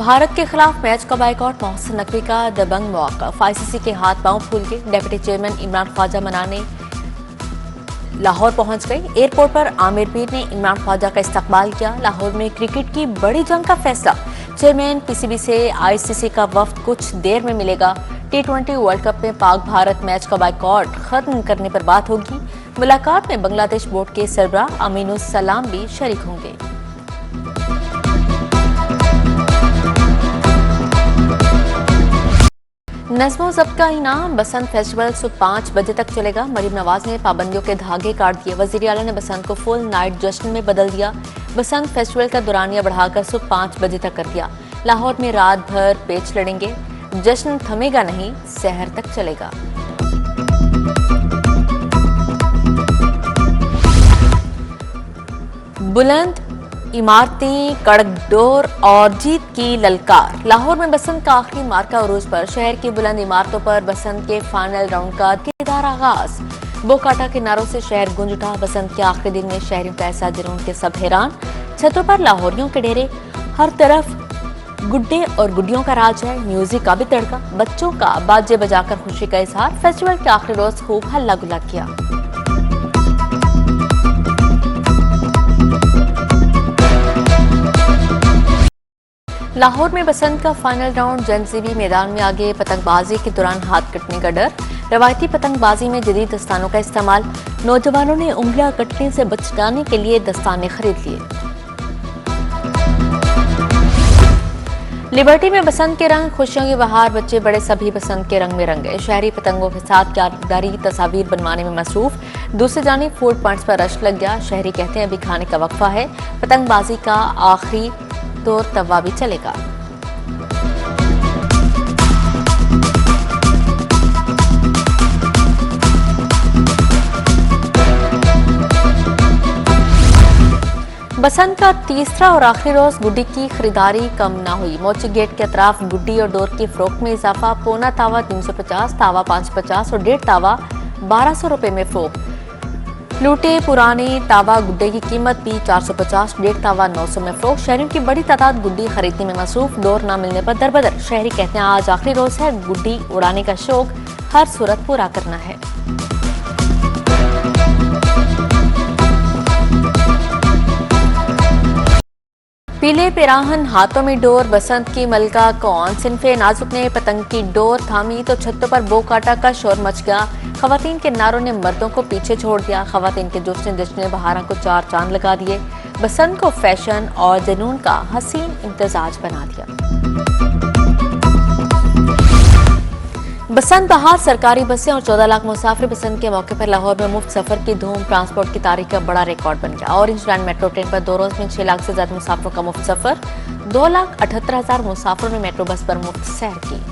भारत के खिलाफ मैच का बाइकआउट, मोहसिन नकवी का दबंग मौक़िफ़। आईसीसी के हाथ पांव फूल के डिप्टी चेयरमैन इमरान ख्वाजा मनाने लाहौर पहुंच गए। एयरपोर्ट पर आमिर मीर ने इमरान ख्वाजा का इस्तकबाल किया। लाहौर में क्रिकेट की बड़ी जंग का फैसला, चेयरमैन पीसीबी से आईसीसी का वफ्द कुछ देर में मिलेगा। T20 वर्ल्ड कप में पाक भारत मैच का बाइकआउट खत्म करने पर बात होगी। मुलाकात में बांग्लादेश बोर्ड के सरबराह अमीनुस सलाम भी शरीक होंगे। नज़्मो ज़ब्त का इनाम, बसंत फेस्टिवल सुबह 5 बजे तक चलेगा। मरीम नवाज ने पाबंदियों के धागे काट दिए। वज़ीर आला ने बसंत को फुल नाइट जश्न में बदल दिया। बसंत फेस्टिवल का दुरानिया बढ़ाकर सुबह 5 बजे तक कर दिया। लाहौर में रात भर पेच लड़ेंगे। जश्न थमेगा नहीं, सहर तक चलेगा। बुलंद इमारतें, कड़कडोर और जीत की ललकार। लाहौर में बसंत का आखिरी मार्का उरूज पर शहर की बुलंद इमारतों पर बसंत के फाइनल राउंड का धमाकेदार आगाज। बोकाटा के नारों से शहर गूंज उठा। बसंत के आखिरी दिन में शहरियों का ऐसा जुनून के सब हैरान। छतों पर लाहौरियों के डेरे, हर तरफ गुड्डे और गुड्डियों का राज है। म्यूजिक का भी तड़का, बच्चों का बाजे बजाकर खुशी का इजहार। फेस्टिवल के आखिरी रोज खूब हल्ला गुल्ला किया। लाहौर में बसंत का फाइनल राउंड, जनजीबी मैदान में आगे। पतंगबाजी के दौरान हाथ कटने का डर। रवायती पतंगबाजी में जदीद दस्तानों का इस्तेमाल। नौजवानों ने उंगलियां कटने से बचाने के लिए दस्ताने खरीद लिए। लिबर्टी में बसंत के रंग, खुशियों की बहार। बच्चे बड़े सभी बसंत के रंग में रंगे। शहरी पतंगों के साथ यादगारी तस्वीर बनवाने में मसरूफ। दूसरी जानिब फूड पॉइंट्स पर रश लग गया। शहरी कहते हैं अभी खाने का वक्फा है। पतंगबाजी का आखिरी दौर तवा भी चलेगा। बसंत का तीसरा और आखिरी रोज गुड्डी की खरीदारी कम ना हुई। मोची गेट के अतराफ गुड्डी और डोर की फरोख्त में इजाफा। पौना तावा 350, तावा 550 और 1.5 तावा 1200 रुपए में फरोख्त। लूटे पुराने तावा गुड्डे की कीमत भी 450, 1.5 तावा 900 में फरोख्त। शहरियों की बड़ी तादाद गुड्डी खरीदने में मसरूफ। डोर न मिलने पर दरबदर। शहरी कहते हैं आज आखिरी रोज है, गुड्डी उड़ाने का शौक हर सूरत पूरा करना है। पीले पिराहन, हाथों में डोर, बसंत की मलका कौन। सिनफे नाजुक ने पतंग की डोर थामी तो छतों पर बोकाटा का शोर मच गया। खवातीन के नारों ने मर्दों को पीछे छोड़ दिया। खवातीन के जोश जश्न बहारा को 4 चांद लगा दिए। बसंत को फैशन और जुनून का हसीन इम्तिजाज बना दिया। बसंत बहार, सरकारी बसें और 14 लाख मुसाफिर। बसंत के मौके पर लाहौर में मुफ्त सफर की धूम। ट्रांसपोर्ट की तारीख का बड़ा रिकॉर्ड बन गया। ऑरेंज लाइन मेट्रो ट्रेन पर 2 रोज में 6 लाख से ज्यादा मुसाफिरों का मुफ्त सफर। 2,78,000 मुसाफिरों ने मेट्रो बस पर मुफ्त सैर की।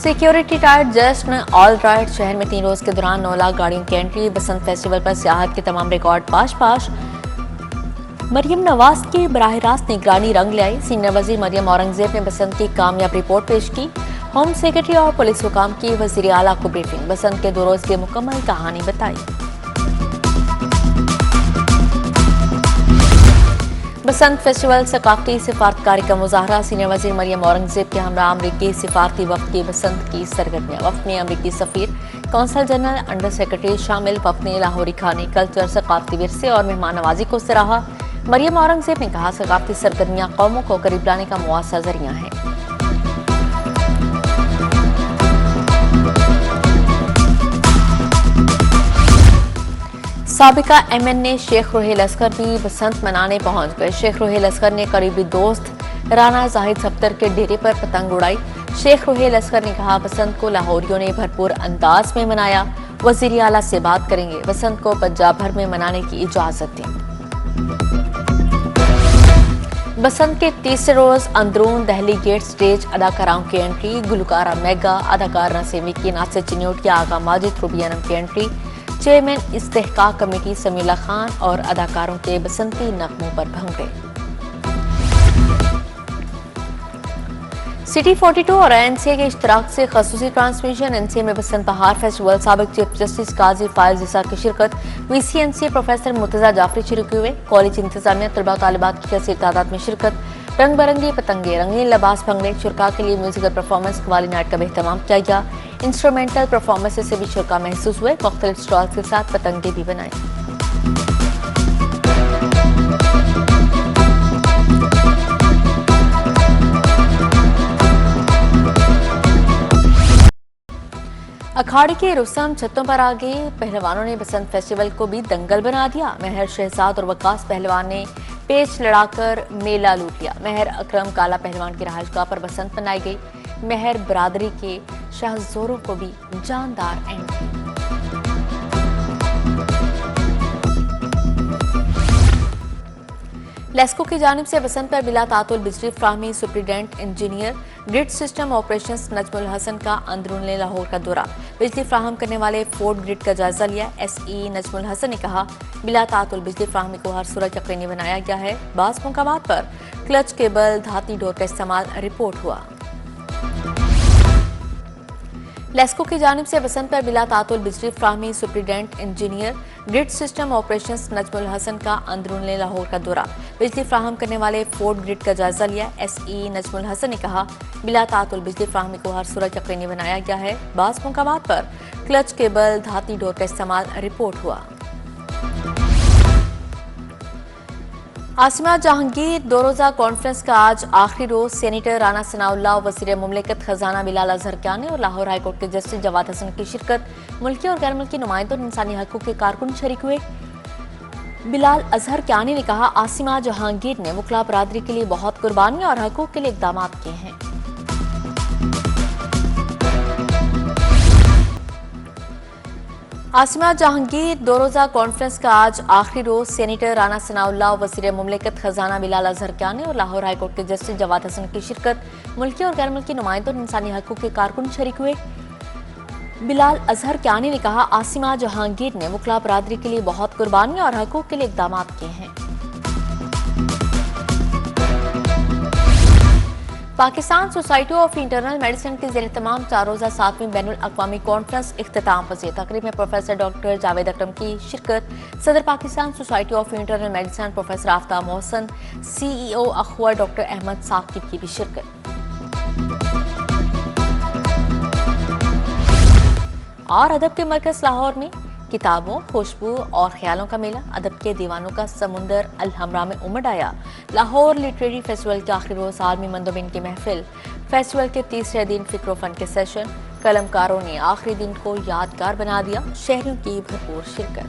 सिक्योरिटी टाइट जश्न ऑल राइट। शहर में 3 रोज के दौरान 9 लाख गाड़ियों की एंट्री। बसंत फेस्टिवल पर सियाहत के तमाम रिकॉर्ड पाश। मरियम नवाज की बराह रास्त निगरानी रंग ले आई। सीनियर वजीर मरियम औरंगजेब ने बसंत की कामयाब रिपोर्ट पेश की। होम सेक्रेटरी और पुलिस हुकाम की वजीर आला को ब्रीफिंग। बसंत के 2 रोज की मुकम्मल कहानी बताई। बसंत फेस्टिवल सकाफती सिफारतकारी का मुजाहरा। सीनियर वजीर मरियम औरंगजेब के हमरा अमरीकी सिफारती वफ्द की बसंत की सरगर्मियां। वफ्द में अमरीकी सफीर, कौंसल जनरल, अंडर सेक्रेटरी शामिल। वफ्द ने लाहौरी खाने, कल्चर, सकाफती विरसे और मेहमान नवाजी को सराहा। मरियम औरंगजेब ने कहा सकाफती सरगर्मियां कौमों को करीब लाने का मुआस्सा जरिया है। साबिका MNA शेख रोहेल असगर भी बसंत मनाने पहुंच गए। शेख रोहेल असगर ने करीबी दोस्त राना जाहिद सफ्तर के डेरे पर पतंग उड़ाई। शेख रोहेल असगर ने कहा बसंत को लाहौरियों ने भरपूर अंदाज में मनाया। वजीर आला से बात करेंगे, बसंत को पंजाब भर में मनाने की इजाजत दें। बसंत के तीसरे रोज अंदरून दहली गेट स्टेज, अदाकाराओं की एंट्री। गुलकारा मेगा, अदाकार नसीमी की, नासिर चिन्योट की, आगा माजिद, रूबियानम की एंट्री। चेयरमैन इस्तेहकाक कमेटी समीला खान और अदाकारों के बसंती नगमों पर भंगड़े। सिटी 42 और एनसीए के इश्तराक से खसूसी ट्रांसमिशन। एनसीए में बसंत बहार फेस्टिवल साबिक चीफ जस्टिस काजी फायज इसा की शिरकत। VC NCA professor Murtaza Jafri शरीक हुए। कॉलेज इंतजामिया तलबा तालिबात की कसीर तादाद में शिरकत। रंग बिरंगी पतंगे, रंगीन लिबास भंगड़े, शुरा के लिए म्यूजिकल परफॉर्मेंस कवाली नाइट का भी एहतमाम किया गया। इंस्ट्रूमेंटल परफॉर्मेंस से भी शुरा महसूस हुए। मुख्तलिफ स्टॉल्स के साथ पतंगे भी बनाए। अखाड़े के रुस्तम छतों पर आ गए। पहलवानों ने बसंत फेस्टिवल को भी दंगल बना दिया। महर शहजाद और वकास पहलवान ने पेच लड़ाकर मेला लूट लिया। महर अकरम काला पहलवान की रहायशगाह पर बसंत मनाई गई। महर बरादरी के शाहजोरों को भी जानदार एंट्री। लेस्को की जानिब से बसंत पर बिला तातुल बिजली फ्राहमी। Superintendent engineer grid system operations Najmul Hasan का अंदरूनी लाहौर का दौरा। बिजली फ्राहम करने वाले फोर्ड ग्रिड का जायजा लिया। एसई नजमुल हसन ने कहा, बिला तातुल बिजली फ्राहमी को हर सूरत यकीनी बनाया गया है। बाज़ मकामात पर क्लच केबल, धाती डोर का इस्तेमाल रिपोर्ट हुआ। लेस्को की जानिब से बसंत पर बिला तातुल बिजली फ्राहमी। Superintendent engineer grid system operations Najmul Hasan का अंदरूनी लाहौर का दौरा। बिजली फ्राहम करने वाले फोर्ड ग्रिड का जायजा लिया। एसई नजमुल हसन ने कहा, बिला तातुल बिजली फ्राहमी को हर सूरत यकीनी बनाया गया है। बाज़ मकामात पर क्लच केबल, धाती डोर का इस्तेमाल रिपोर्ट हुआ। आसिमा जहांगीर दो रोज़ा कॉन्फ्रेंस का आज आखिरी रोज। सेनेटर राना सनाउल्लाह, वज़ीर मुमलिकत खजाना बिलाल अजहर कियानी और लाहौर हाईकोर्ट के जस्टिस जवाद हसन की शिरकत। मुल्की और गैर मुल्की नुमाइंदों और इंसानी हकूक़ के कारकुन शरीक हुए। बिलाल अजहर कियानी ने कहा, आसिमा जहांगीर ने वकला बरादरी के लिए बहुत कुर्बानियां और हकूक़ के लिए इक़दाम किए हैं। आसिमा जहांगीर दो रोज़ा कॉन्फ्रेंस का आज आखिरी रोज। सेनेटर राना सनाउल्लाह, वज़ीर मुमलिकत खजाना बिलाल अजहर कियानी और लाहौर हाईकोर्ट के जस्टिस जवाद हसन की शिरकत। मुल्की और गैर मुल्की नुमाइंदों और इंसानी हकूक़ के कारकुन शरीक हुए। बिलाल अजहर कियानी ने कहा, आसिमा जहांगीर ने वकला बरादरी के लिए बहुत कुर्बानियां और हकूक़ के लिए इक़दाम किए हैं। Pakistan society of internal medicine के ज़ेर तमाम 4 रोज़ा 7वीं बैनुल अक़वामी कॉन्फ्रेंस इख्तिताम पज़ीर। तकरीब में प्रोफेसर डॉक्टर जावेद अकरम की शिरकत। सदर Pakistan society of internal medicine professor Aftab Mohsin, CEO Akhuwat doctor Ahmad Saqib की भी शिरकत। और अदब के मरकज़ लाहौर में किताबों, खुशबू और ख्यालों का मेला। अदब के दीवानों का समुंदर अल-हमरा में उमड़ आया। लाहौर लिटरेरी फेस्टिवल के आखिरी रोज आलमी मंदोबिन की महफिल। फेस्टिवल के तीसरे दिन फिक्र फन के सेशन। कलमकारों ने आखिरी दिन को यादगार बना दिया। शहरियों की भरपूर शिरकत।